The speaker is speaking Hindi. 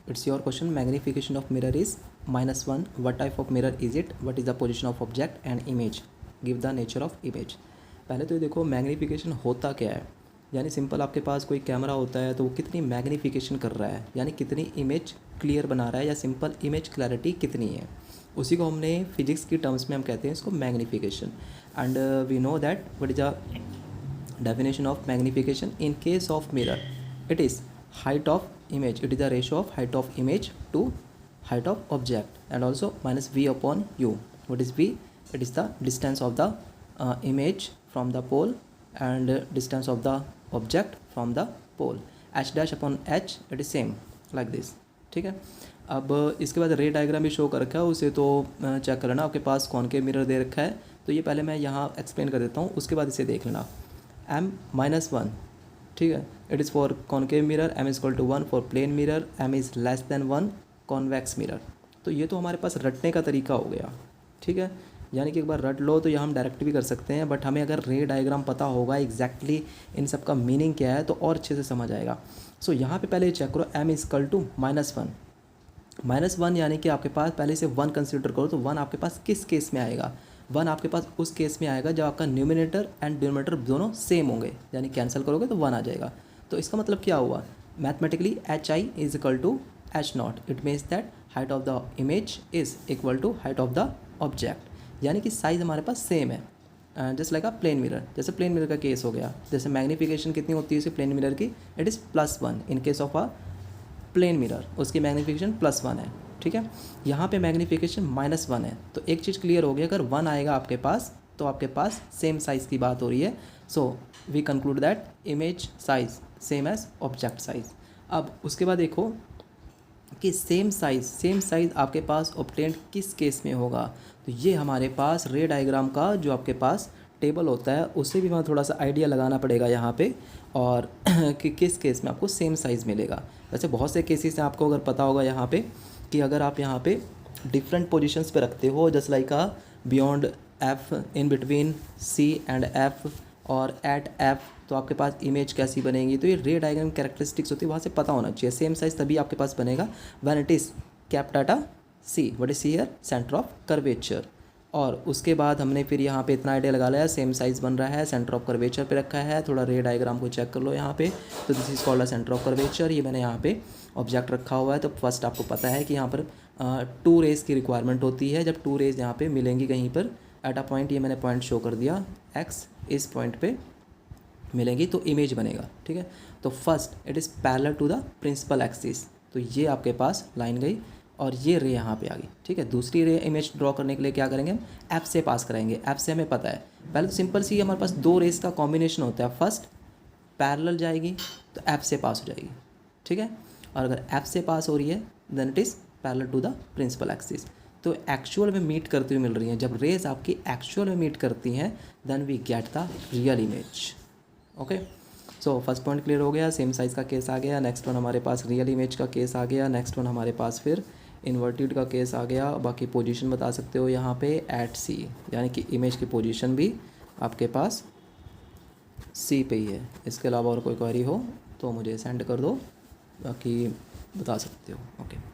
It's your question, magnification of mirror is -1, what type of mirror is it, what is the position of object and image, give the nature of image. पहले तो ये देखो मैग्नीफिकेशन होता क्या है, यानी सिंपल आपके पास कोई कैमरा होता है तो वो कितनी मैग्नीफिकेशन कर रहा है, यानी कितनी इमेज क्लियर बना रहा है, या सिंपल इमेज क्लैरिटी कितनी है, उसी को हमने फिजिक्स की टर्म्स में हम कहते हैं इसको magnification. And we know that what is the definition of magnification. In case of mirror, it is height of image, it is the ratio of height of image to height of object, and also minus v upon u. What is v? It is the distance of the image from the pole, and distance of the object from the pole. H dash upon h, it is same like this, ठीक है। अब इसके बाद रे डायग्राम भी शो कर रखा है, उसे तो चेक कर लेना, आपके पास कॉनकेव मिरर दे रखा है, तो ये पहले मैं यहाँ एक्सप्लेन कर देता हूँ, उसके बाद इसे देख लेना। m-1, ठीक है, it is for concave mirror, m is equal to 1 for plane mirror, m is less than 1 convex mirror. तो ये तो हमारे पास रटने का तरीका हो गया, ठीक है, यानी कि एक बार रट लो तो यहाँ हम डायरेक्ट भी कर सकते हैं, बट हमें अगर रे डायग्राम पता होगा एग्जैक्टली इन सब का मीनिंग क्या है तो और अच्छे से समझ आएगा। सो यहाँ पे पहले चेक करो, m इज इक्वल टू -1, यानी कि आपके पास पहले से 1 कंसिडर करो, तो 1 आपके पास किस केस में आएगा, 1 आपके पास उस केस में आएगा जब आपका न्यूमिनेटर एंड डिनोमिनेटर दोनों सेम होंगे, यानी कैंसिल करोगे तो 1 आ जाएगा। तो इसका मतलब क्या हुआ, mathematically hi is equal to h0, it means that height of the image is equal to height of the object, यानी कि साइज़ हमारे पास सेम है, just like a plane mirror. जैसे प्लेन मिरर का केस हो गया, जैसे मैग्नीफिकेशन कितनी होती है इसी प्लेन मिरर की, it is +1 in case of a plane mirror, उसकी मैग्नीफिकेशन +1 है, ठीक है। यहाँ पे मैग्नीफिकेशन -1 है, तो एक चीज़ क्लियर हो गई, अगर 1 आएगा आपके पास तो आपके पास सेम साइज़ की बात हो रही है। So we conclude that image size same as object size. अब उसके बाद देखो कि सेम साइज़ आपके पास ऑब्टेन्ड किस केस में होगा, तो ये हमारे पास रे डायग्राम का जो आपके पास टेबल होता है उससे भी हमें थोड़ा सा आइडिया लगाना पड़ेगा यहाँ पे, और कि किस केस में आपको सेम साइज़ मिलेगा। वैसे बहुत से केसेस हैं, आपको अगर पता होगा यहाँ पे कि अगर आप यहाँ पे डिफरेंट पोजीशंस पे रखते हो, just like beyond F, in between C and F, और एट एफ, तो आपके पास इमेज कैसी बनेगी, तो ये रे डायग्राम कैरेक्टरिस्टिक्स होती है, वहाँ से पता होना चाहिए। सेम साइज़ तभी आपके पास बनेगा when it is kept at a C, what is C here, centre of curvature. और उसके बाद हमने फिर यहाँ पे इतना आइडिया लगा लिया, सेम साइज़ बन रहा है, सेंटर ऑफ कर्वेचर पे रखा है, थोड़ा रे डायग्राम को चेक कर लो यहाँ पे, तो this is called a centre of curvature. ये मैंने यहाँ पे ऑब्जेक्ट रखा हुआ है, तो फर्स्ट आपको पता है कि यहाँ पर 2 रेज की रिक्वायरमेंट होती है, जब 2 रेज यहाँ पे मिलेंगी कहीं पर एट अ पॉइंट, ये मैंने पॉइंट शो कर दिया, एक्स इस पॉइंट पे मिलेंगी तो इमेज बनेगा, ठीक है। तो first it is parallel to the principal axis, तो ये आपके पास लाइन गई और ये रे यहाँ पे आ गई, ठीक है। दूसरी रे इमेज ड्रॉ करने के लिए क्या करेंगे हम, एफ से पास कराएंगे, एफ से हमें पता है, पहले तो सिंपल सी हमारे पास 2 रेस का कॉम्बिनेशन होता है, फर्स्ट पैरेलल जाएगी तो एफ से पास हो जाएगी, ठीक है, और अगर एफ से पास हो रही है then it is parallel to the principal axis. तो एक्चुअल में मीट करती हुई मिल रही हैं, जब रेज आपकी एक्चुअल में मीट करती हैं then we get the real image. Okay, so first point clear हो गया, सेम साइज़ का केस आ गया। नेक्स्ट वन हमारे पास रियल इमेज का केस आ गया। नेक्स्ट वन हमारे पास फिर इन्वर्टेड का केस आ गया। बाकी पोजीशन बता सकते हो यहाँ पे एट सी, यानी कि इमेज की पोजीशन भी आपके पास सी पे ही है। इसके अलावा और कोई क्वेरी हो तो मुझे सेंड कर दो, बाकी बता सकते हो। ओके।